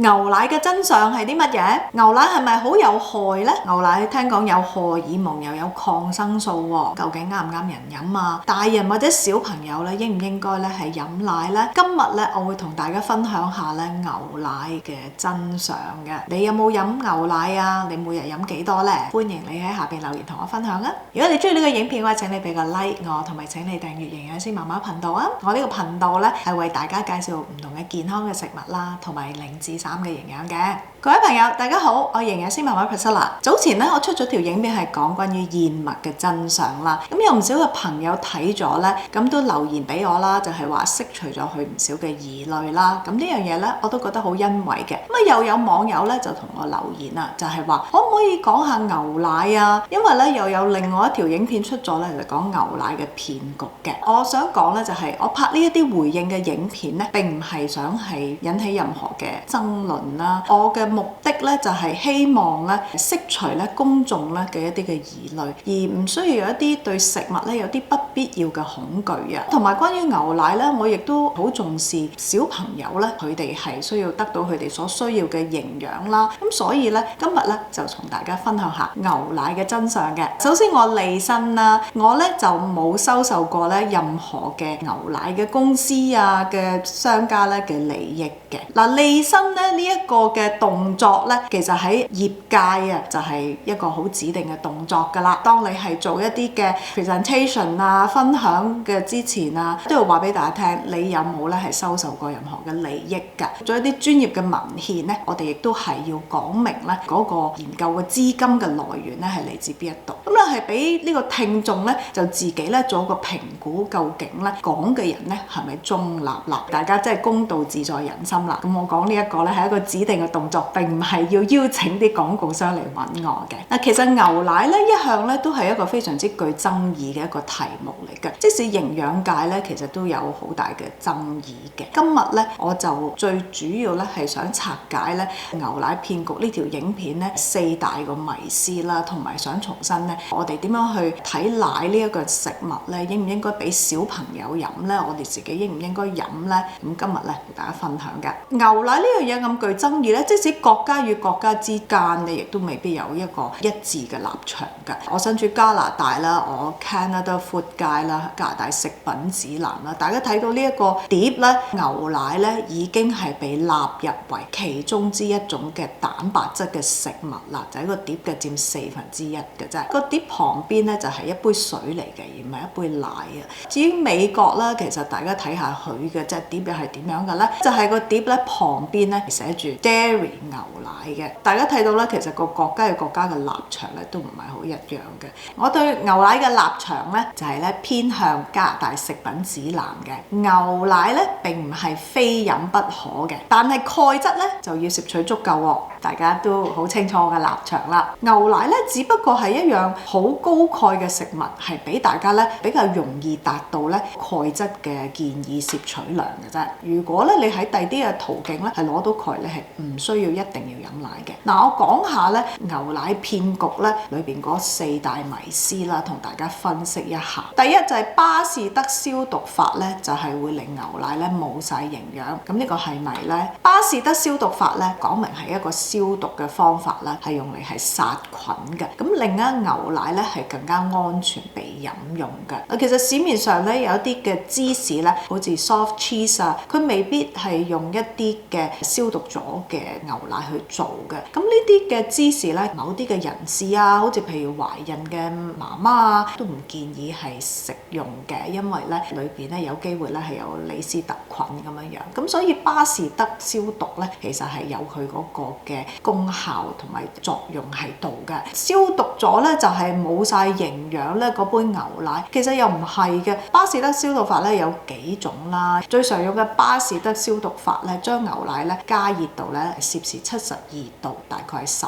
牛奶嘅真相係啲乜嘢？牛奶係咪好有害呢？牛奶聽講有荷爾蒙又有抗生素喎，究竟啱唔啱人飲啊？大人或者小朋友咧應唔應該咧係飲奶呢？今日咧我會同大家分享下咧牛奶嘅真相嘅。你有冇飲牛奶啊？你每日飲幾多呢？歡迎你喺下邊留言同我分享啊！如果你中意呢個影片嘅話，請你俾個 like 我，同埋請你訂閱營養師媽媽頻道啊！我呢個頻道咧係為大家介紹唔同嘅健康嘅食物啦，同埋0至3嘅營養嘅。各位朋友，大家好，我營養師媽媽 Priscilla。早前咧，我出咗條影片係講關於燕麥嘅真相啦。咁有唔少嘅朋友睇咗咧，咁都留言俾我啦，就係話釋除咗佢唔少嘅疑慮啦。咁呢樣嘢咧，我都覺得好欣慰嘅。咁啊，又有網友咧就同我留言啦，就係話可唔可以講下牛奶啊？因為咧又有另外一條影片出咗咧，就講牛奶嘅騙局嘅。我想講咧就係我拍呢一啲回應嘅影片咧，並唔係想係引起任何嘅爭論啦。我嘅目的咧就係希望咧釋除咧公眾咧嘅一啲嘅疑慮，而唔需要有一啲對食物咧有啲不必要嘅恐懼啊。同埋關於牛奶咧，我亦都好重視小朋友咧，佢哋係需要得到佢哋所需要嘅營養啦。咁所以咧今日咧就同大家分享下牛奶嘅真相嘅。首先我利申啦，我咧就冇收受過咧任何嘅牛奶嘅公司啊嘅商家咧嘅利益嘅。嗱，利申咧呢一個嘅動作咧，其實喺業界啊就係一個好指定嘅動作㗎啦。當你係做一啲嘅 presentation 啊、分享嘅之前啊，都要話俾大家聽，你有冇咧係收受過任何嘅利益㗎？做一啲專業嘅文獻咧，我哋亦都係要講明咧嗰個研究嘅資金嘅來源咧係嚟自邊一度。咁咧係俾呢個聽眾咧就自己咧做一個評估，究竟咧講嘅人咧係咪中立啦？大家真係公道自在人心啦。咁我講呢一個咧係一個指定嘅動作，並唔係要邀請啲廣告商嚟揾我嘅。嗱，其實牛奶咧一向咧都係一個非常之具爭議嘅一個題目嚟嘅，即使營養界咧其實都有好大嘅爭議嘅。今日咧我就最主要咧係想拆解咧牛奶騙局呢條影片咧4大個迷思啦，同埋想重申咧我哋點樣去睇奶呢一個食物咧，應唔應該俾小朋友飲咧？我哋自己應唔應該飲咧？咁今日咧同大家分享嘅牛奶呢樣嘢咁具爭議咧，即使國家與國家之間咧，亦都未必有一個一致嘅立場㗎。我身處加拿大啦，我 Canada Food Guide 啦，加拿大食品指南啦，大家睇到呢一個碟咧，牛奶咧已經係被納入為其中之一種嘅蛋白質嘅食物啦，就係個碟嘅佔1/4嘅啫。個碟旁邊咧就係一杯水嚟嘅，而唔係一杯奶啊。至於美國啦，其實大家睇下佢嘅隻碟又係點樣嘅咧？就係個碟咧旁邊咧寫住 Dairy 牛奶嘅。大家睇到咧，其實個國家嘅立場咧都唔係好一樣嘅。我對牛奶嘅立場咧就係咧偏向加拿大食品指南嘅。牛奶咧並唔係非飲不可嘅，但係鈣質咧就要攝取足夠喎。大家都好清楚我嘅立場啦。牛奶咧只不過係一樣好高鈣嘅食物，係俾大家咧比較容易達到咧鈣質嘅建議攝取量嘅啫。如果咧你喺第啲嘅途徑咧係攞到鈣，你係唔需要一定要飲奶嘅。嗱，我講下咧牛奶騙局咧裏邊嗰4大迷思啦，同大家分析一下。第一就係巴士德消毒法咧，就係會令牛奶咧冇晒營養。咁呢個係咪咧？巴士德消毒法咧講明係一個消毒嘅方法啦，係用嚟係殺菌嘅。咁令牛奶咧係更加安全被飲用嘅。其實市面上咧有一啲嘅芝士咧，好似 soft cheese 啊，佢未必係用一啲嘅消毒咗嘅牛奶去做嘅。咁呢啲嘅芝士咧，某啲嘅人士啊，好似譬如懷孕嘅媽媽啊，都唔建議係食用嘅，因為咧裏邊咧有機會咧係有李斯特菌咁樣樣。咁所以巴士德消毒咧，其實係有佢嗰個嘅功效同埋作用喺度嘅。消毒咗咧就係冇晒營養咧，嗰杯牛奶其實又唔係嘅。巴士德消毒法咧有幾種啦，最常用嘅巴士德消毒法咧，將牛奶咧加熱到咧攝氏72度，大概係15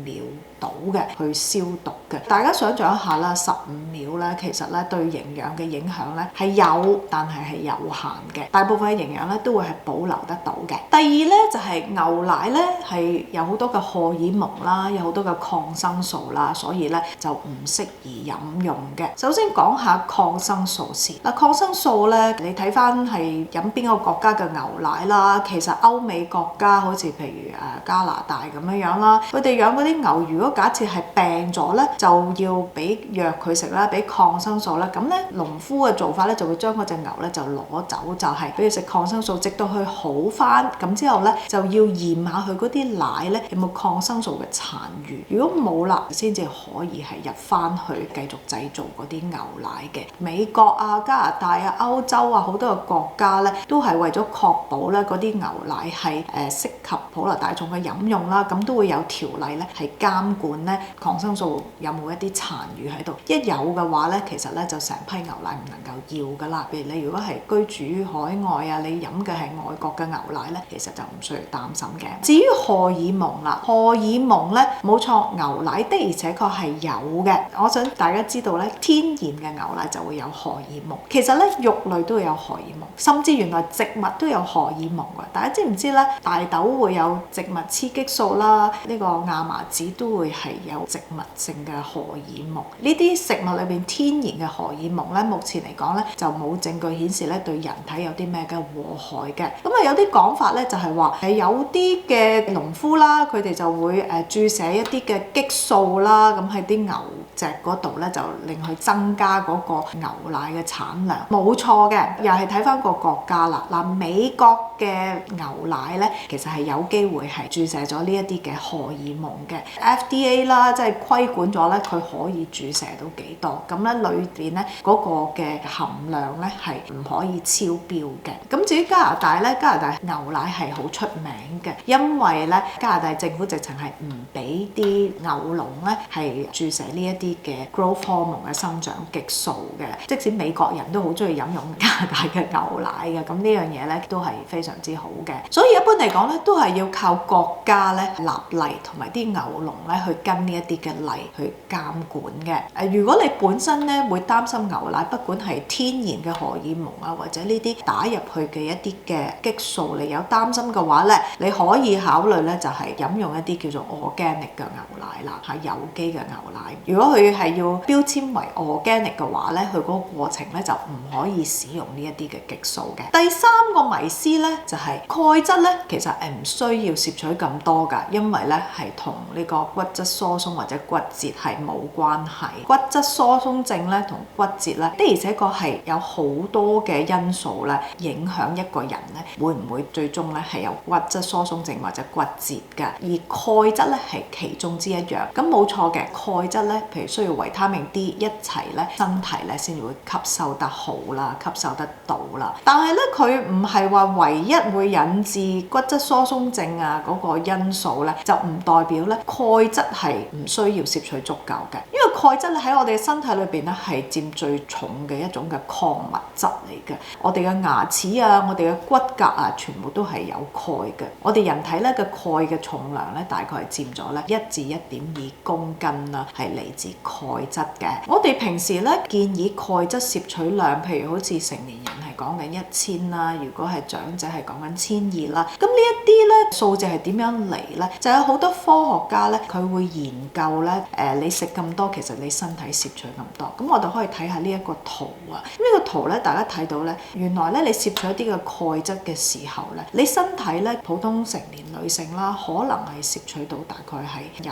秒到嘅，去消毒嘅。大家想象一下啦，15秒咧，其實咧對營養嘅影響咧係有，但係有限嘅。大部分嘅營養咧都會係保留得到嘅。第二咧就係牛奶咧係有好多嘅荷爾蒙啦，有好多嘅抗生素啦，所以咧就唔適宜飲用嘅。首先講下抗生素先。嗱，抗生素咧，你睇翻係飲邊個國家嘅牛奶啦，其實歐美國家好似譬如加拿大咁樣啦，佢哋養嗰啲牛，如果假設係病咗咧，就要俾藥佢食啦，俾抗生素啦。咁咧農夫嘅做法咧就會將嗰隻牛咧就攞走，就係俾佢食抗生素，直到佢好翻。咁之後咧就要驗下佢嗰啲奶咧有冇抗生素嘅殘餘，如果冇啦，先至可以係入翻去繼續製造嗰啲牛奶嘅。美國啊、加拿大啊、歐洲啊好多個國家咧，都係為咗確保咧嗰啲牛奶係適合普羅大眾嘅飲用啦，咁都會有條例咧係監管咧抗生素有冇一啲殘餘喺度。一有嘅話咧，其實咧就成批牛奶唔能夠要噶啦。譬如你如果係居住海外啊，你飲嘅係外國嘅牛奶咧，其實就唔需要擔心嘅。至於荷爾蒙啦，荷爾蒙咧冇錯，牛奶的而且確係有嘅。我想大家知道咧，天然嘅牛奶就會有荷爾蒙。其實咧肉類都會有荷爾蒙，甚至原來植物都有荷爾蒙嘅。大家知唔知咧？大豆會有植物雌激素啦，呢個亞麻籽都會係有植物性嘅荷爾蒙。呢啲食物裏邊天然嘅荷爾蒙咧，目前嚟講咧就冇證據顯示咧對人體有啲咩嘅禍害嘅。咁啊有啲講法咧就係話有啲嘅農夫啦，佢哋就會注射一啲嘅激素啦，咁喺啲牛隻嗰度咧就令佢增加嗰個牛奶嘅產量。冇錯嘅，又係睇翻個國家啦。嗱，美國嘅牛奶咧其實係有機會係注射咗呢一啲嘅荷爾蒙嘅。FDA 啦，即係規管咗咧，佢可以注射到幾多？咁咧裏邊咧嗰個嘅含量咧係唔可以超標嘅。咁至於加拿大咧，加拿大牛奶係好出名嘅，因為咧加拿大政府直情係唔俾啲牛農咧係注射呢一啲嘅 growth hormone 嘅生長激素嘅。即使美國人都好中意飲用加拿大嘅牛奶嘅，咁呢樣嘢咧都係非常之好嘅。所以一般嚟講咧，都係要靠國家咧立例同埋啲牛農咧去跟呢一啲嘅例去監管嘅。如果你本身咧會擔心牛奶，不管係天然嘅荷爾蒙啊，或者呢啲打入去嘅一啲嘅激素，你有擔心嘅話咧，你可以考慮咧就係飲用一啲叫做 organic 嘅牛奶啦，係有機嘅牛奶。如果佢係要標籤為 organic 嘅話咧，佢嗰個過程咧就唔可以使用呢一啲嘅激素嘅。第三個迷思咧就係鈣質咧，其實唔需要攝取咁多㗎，因為咧係同呢個骨質疏鬆或者骨折係冇關係。骨質疏鬆症咧同骨折咧的而且確係有好多嘅因素咧影響一個人咧會唔會最終咧係有骨質疏鬆症或者骨折㗎。而鈣質咧係其中之一樣。咁冇錯嘅，鈣質咧譬如需要維他命 D 一齊咧身體咧先至會吸收得好啦，吸收得到啦。但係咧佢唔係話唯一會引致骨質疏鬆症啊嗰個因素咧，就唔代表咧鈣質係唔需要攝取足夠嘅。因為鈣質咧喺我哋身體裏邊咧係佔最重嘅一種嘅礦物質嚟嘅。我哋嘅牙齒啊，我哋嘅骨骼啊，全部都係有鈣嘅。我哋人體咧嘅鈣嘅重量咧，大概係佔咗咧1至1.2公斤啦，係嚟自鈣質嘅。我哋平時咧建議鈣質攝取量，譬如好似成年人係講緊1000啦，如果係長者係講緊1200啦。咁呢一啲咧數字係點樣嚟咧？就有好多科學家咧，佢會研究咧，你食咁多，其實你身體攝取咁多。咁我哋可以睇下呢一個圖啊。呢個圖咧，大家睇到咧，原來咧你攝取一啲嘅鈣質嘅時候咧，你身體咧普通成年女性啦，可能係攝取到大概係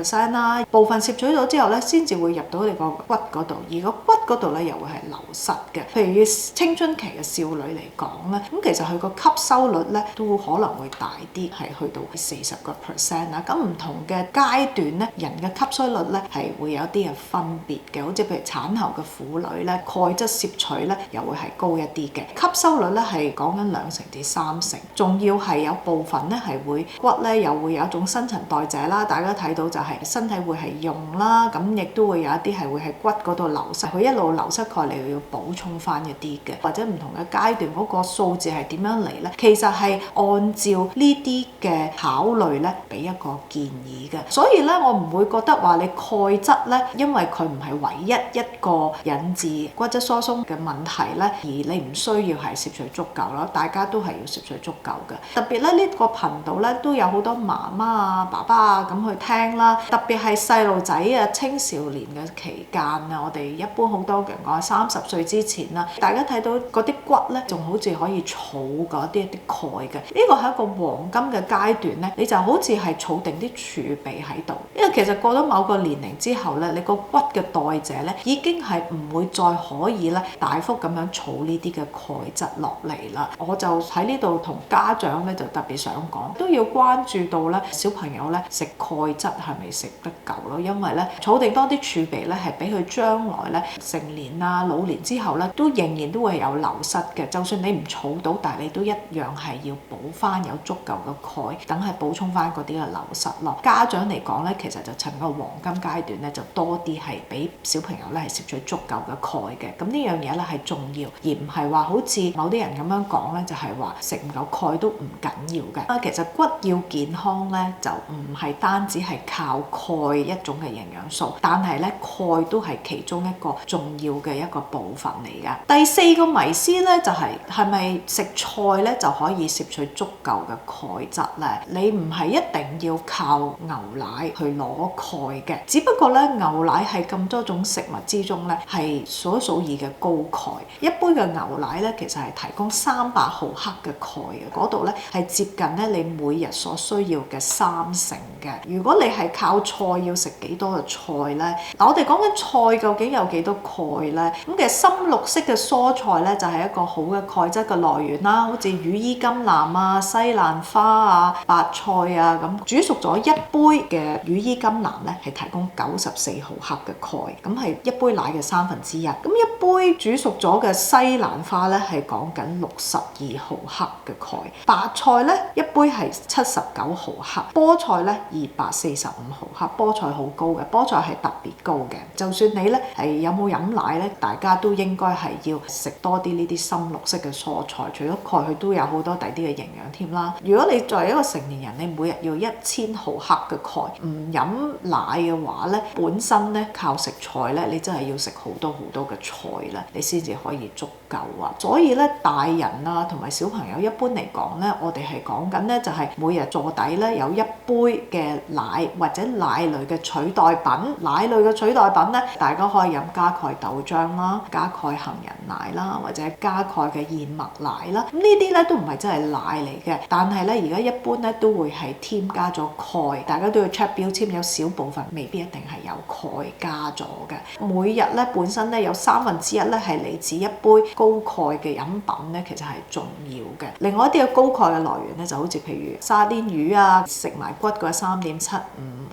26% 啦。部分攝取到之後咧，先至會入到你個骨嗰度，而個骨嗰度咧又會係流失嘅。譬如青春期嘅少女嚟講咧，咁其實佢個吸收率咧都可能會大啲，係去到40% 啦。咁唔同嘅階段咧，人嘅吸收率咧係會有啲嘅分別嘅。好似譬如產後嘅婦女咧，鈣質攝取咧又會係高一啲嘅，吸收率咧係講緊2成至3成，仲要係有部分咧係會骨咧又會有一種新陳代謝啦。大家睇到就係身體會係用啦，咁亦都會有一啲係會喺骨嗰度流失，佢一路流失過嚟要補充翻一啲嘅，或者唔同嘅階段嗰個數字係點樣嚟呢？其實係按照呢啲嘅考慮咧，俾一個建議嘅。所以咧，我唔會覺得話你鈣質咧，因為佢唔係唯一一個引致骨質疏鬆嘅問題咧，而你唔需要係攝取足夠咯。大家都係要攝取足夠嘅。特別咧，呢個頻道咧都有好多媽媽啊、爸爸啊咁去聽啦。特別係細路仔啊、青少年嘅期間啊，我哋一般好多人講30歲之前啦，大家睇到嗰啲骨咧，仲好似可以儲嗰啲鈣嘅。呢個係一個黃金嘅階段咧，你就好似係儲定啲儲備喺度。因為其實過咗某個年齡之後咧，你個骨嘅代謝咧已經係唔會再可以咧大幅咁樣儲呢啲嘅鈣質落嚟啦。我就喺呢度同家長咧就特別想講，都要關注到咧小朋友咧食鈣質係咪食得夠咯？因為咧儲定多啲儲備咧係俾佢將來咧成年啊、老年之後咧都仍然都會有流失嘅。就算你唔儲到，但係你都一樣係要補翻有足夠嘅鈣，等係補充翻嗰啲嘅流失咯。家長嚟講咧，其實就趁個黃金階段咧，就多啲係俾小朋友咧係攝取足夠嘅鈣嘅。咁呢樣嘢咧係重要，而唔係話好似某啲人咁樣講咧，就係話食唔夠鈣都唔緊要嘅。其實骨要健康咧，就唔係單止係靠鈣一種嘅營養素，但係咧鈣都係其中一個重要嘅一個部分嚟㗎。第四個迷思咧就係咪食菜咧就可以攝取足夠嘅鈣質咧？你唔係一定要靠牛奶去攞鈣嘅，只不過咧牛奶係咁多種食物之中咧係數一數二嘅高鈣。一杯嘅牛奶咧其實係提供300毫克嘅鈣嘅，嗰度咧係接近咧你每日所需要嘅30%嘅。如果你係靠菜要食幾多嘅菜咧？嗱，我哋講緊菜究竟有幾多鈣咧？咁其實深綠色嘅蔬菜咧就係一個好嘅鈣質嘅來源啦，好似羽衣甘藍啊、西蘭花啊、白菜啊咁。煮熟咗一杯嘅羽衣甘藍咧係提供94毫克嘅鈣，咁係一杯奶嘅1/3。咁一杯煮熟咗嘅西蘭花咧係講緊62毫克嘅鈣。白菜咧一杯係79毫克，菠菜咧245毫克。菠菜好高嘅，菠菜係特別高嘅。就算你咧係有冇飲奶咧，大家都應該係要食多啲呢啲深綠色嘅蔬菜。除咗鈣，佢都有好多第啲嘅營養添啦。如果你作為一個成年人，你每日要1000毫克嘅鈣，唔飲奶嘅話咧，本身咧靠食菜咧，你真係要食好多嘅菜啦，你先至可以足夠啊。所以咧，大人啊同埋小朋友一般嚟講咧，我哋係講緊咧就係每日坐底咧有一杯嘅奶或者奶類嘅取代品。奶類嘅取代品咧，大家可以飲加鈣豆漿啦、加鈣杏仁奶啦，或者加鈣嘅燕麥奶啦。咁呢啲咧都唔係真係奶嚟嘅，但係咧而家一般咧都會係添加咗鈣，大家都要 check 標籤，有少部分未必一定係有鈣加咗嘅。每日咧本身咧有1/3咧係嚟自一杯高鈣嘅飲品咧，其實係重要嘅。另外一啲嘅高鈣嘅來源咧，就好似譬如沙甸魚啊，食埋骨嗰3.75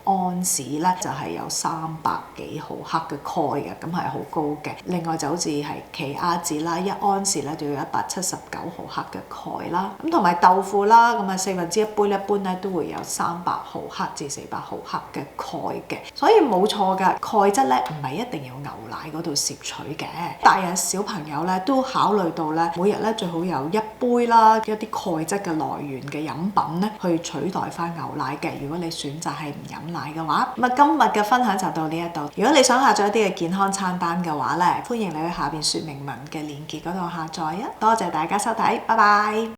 安士咧，就係有300幾毫克嘅鈣嘅，咁係好高嘅。另外就好似係奇亞籽啦，1安士咧就要179毫克嘅鈣啦。咁同埋豆腐啦，咁啊1/4杯一般咧都會有300毫克至400毫克嘅鈣嘅。所以冇錯㗎，鈣質咧唔係一定要牛奶嗰度攝取嘅。大人小朋友咧都考慮到咧，每日咧最好有一杯啦，一啲鈣質嘅來源嘅飲品咧，去取代翻牛奶嘅。如果你選擇係唔飲奶嘅話，咁啊今日嘅分享就到呢一度。如果你想下載一啲嘅健康餐單嘅話咧，歡迎你去下邊說明文嘅鏈接嗰度下載啊！多謝大家收睇，拜拜。